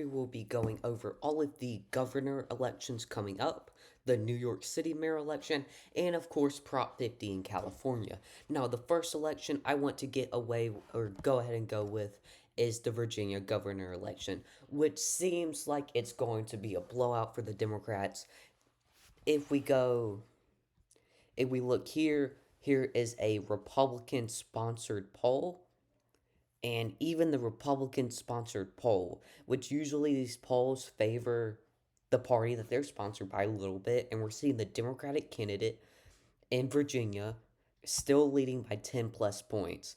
we will be going over all of the governor elections coming up, the New York City mayor election, and of course Prop 50 in California. Now, the first election I want to get away or go ahead and go with is the Virginia governor election, which seems like it's going to be a blowout for the Democrats. If we go, if we look here, here is a Republican sponsored poll, and even the Republican sponsored poll, which usually these polls favor the party that they're sponsored by a little bit, and we're seeing the Democratic candidate in Virginia still leading by 10 plus points.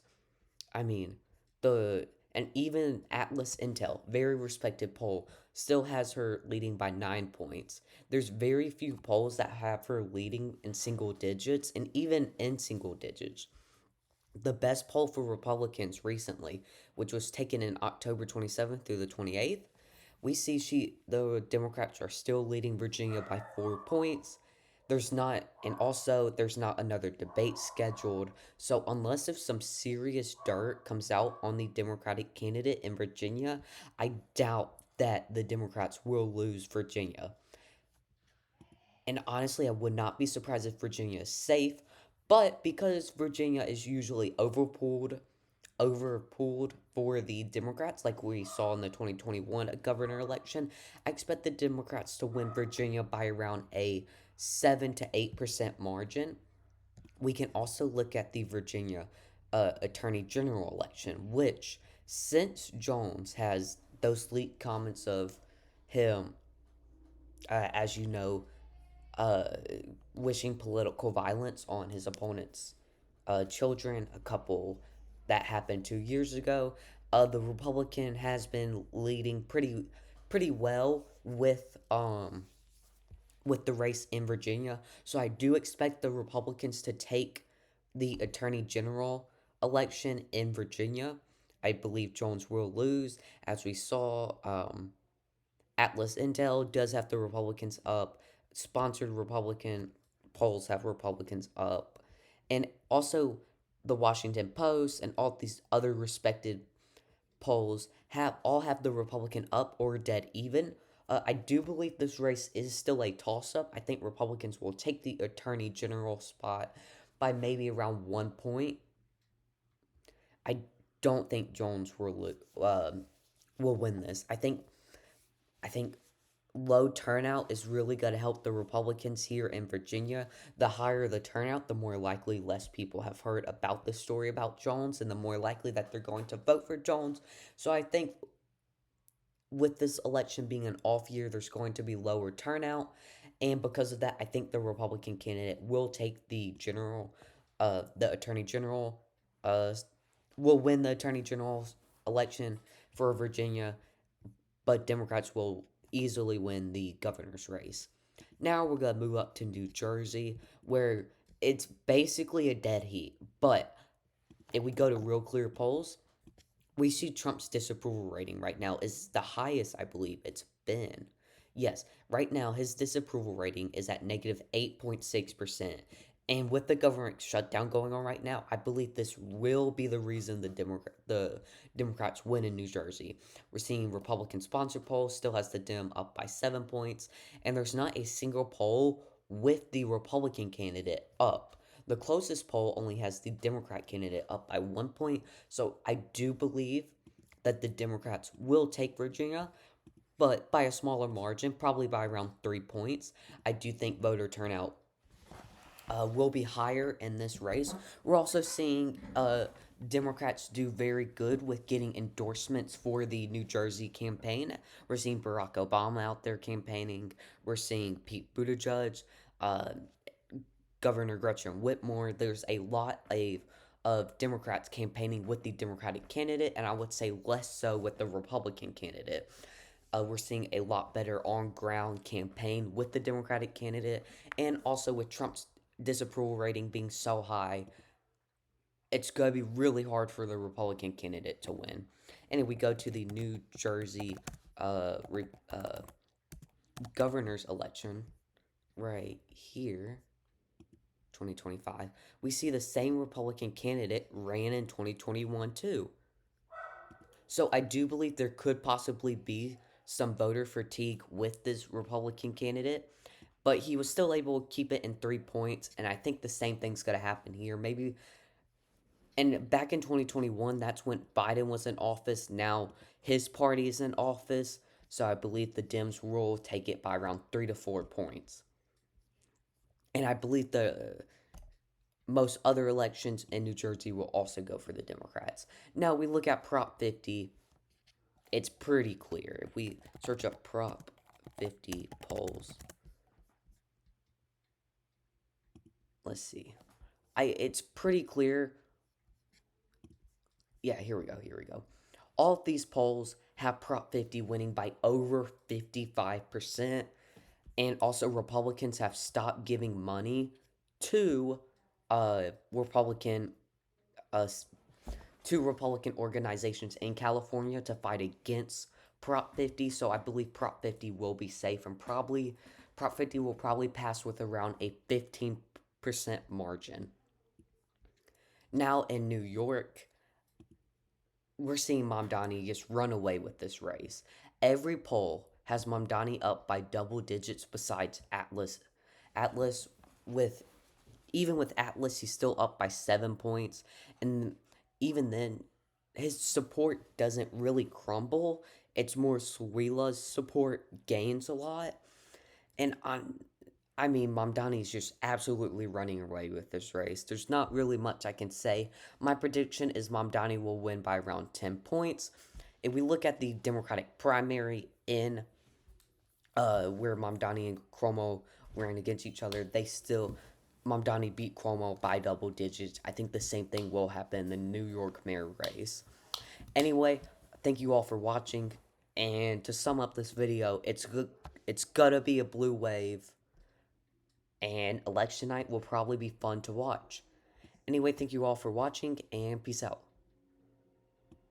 I mean, the and even Atlas Intel, very respected poll, still has her leading by 9 points. There's very few polls that have her leading in single digits, and even in single digits. The best poll for Republicans recently, which was taken in October 27th through the 28th, we see the Democrats are still leading Virginia by 4 points. There's not another debate scheduled. So unless if some serious dirt comes out on the Democratic candidate in Virginia, I doubt that the Democrats will lose Virginia. And honestly, I would not be surprised if Virginia is safe, but because Virginia is usually overpooled for the Democrats, like we saw in the 2021 governor election, I expect the Democrats to win Virginia by around a 7 to 8% margin. We can also look at the Virginia Attorney General election, which, since Jones has those leaked comments of him, as you know, uh, wishing political violence on his opponent's children, a couple that happened 2 years ago. The Republican has been leading pretty well with the race in Virginia, so I do expect the Republicans to take the Attorney General election in Virginia. I believe Jones will lose, as we saw. Atlas Intel does have the Republicans up. Sponsored Republican polls have Republicans up. And also, the Washington Post and all these other respected polls have the Republican up or dead even. I do believe this race is still a toss up. I think Republicans will take the Attorney General spot by maybe around 1 point. I don't think Jones will win this. I think low turnout is really going to help the Republicans here in Virginia. The higher the turnout, the more likely less people have heard about the story about Jones, and the more likely that they're going to vote for Jones. So I think with this election being an off year, there's going to be lower turnout. And because of that, I think the Republican candidate will take the Attorney General, uh, will win the Attorney General's election for Virginia, but Democrats will easily win the governor's race. Now we're going to move up to New Jersey, where it's basically a dead heat. But if we go to real clear polls, we see Trump's disapproval rating right now is the highest I believe it's been. Yes, right now his disapproval rating is at negative 8.6%. And with the government shutdown going on right now, I believe this will be the reason the Democrats win in New Jersey. We're seeing Republican sponsored polls still has the Dem up by 7 points, and there's not a single poll with the Republican candidate up. The closest poll only has the Democrat candidate up by 1 point, so I do believe that the Democrats will take Virginia, but by a smaller margin, probably by around 3 points. I do think voter turnout will be higher in this race. We're also seeing Democrats do very good with getting endorsements for the New Jersey campaign. We're seeing Barack Obama out there campaigning. We're seeing Pete Buttigieg, uh, Governor Gretchen Whitmer. There's a lot of Democrats campaigning with the Democratic candidate, and I would say less so with the Republican candidate. We're seeing a lot better on ground campaign with the Democratic candidate, and also with Trump's disapproval rating being so high, it's going to be really hard for the Republican candidate to win. And we go to the New Jersey governor's election right here. 2025, we see the same Republican candidate ran in 2021 too. So I do believe there could possibly be some voter fatigue with this Republican candidate, but he was still able to keep it in 3 points. And I think the same thing's going to happen here. Maybe. And back in 2021, that's when Biden was in office. Now his party is in office. So I believe the Dems will take it by around 3 to 4 points. And I believe the most other elections in New Jersey will also go for the Democrats. Now we look at Prop 50, it's pretty clear. If we search up Prop 50 polls, let's see. It's pretty clear. Yeah, here we go. Here we go. All of these polls have Prop 50 winning by over 55%. And also, Republicans have stopped giving money to Republican uh, to Republican organizations in California to fight against Prop 50. So I believe Prop 50 will be safe, and probably Prop 50 will probably pass with around a 15% margin. Now in New York, we're seeing Mamdani just run away with this race. Every poll has Mamdani up by double digits besides Atlas. Atlas with Even with Atlas, he's still up by 7 points. And even then, his support doesn't really crumble. It's more Suila's support gains a lot. And I mean, Mamdani's just absolutely running away with this race. There's not really much I can say. My prediction is Mamdani will win by around 10 points. If we look at the Democratic primary in where Mamdani and Cuomo ran against each other, Mamdani beat Cuomo by double digits. I think the same thing will happen in the New York mayor race. Anyway, thank you all for watching. And to sum up this video, it's gonna be a blue wave, and election night will probably be fun to watch. Anyway, thank you all for watching, and peace out.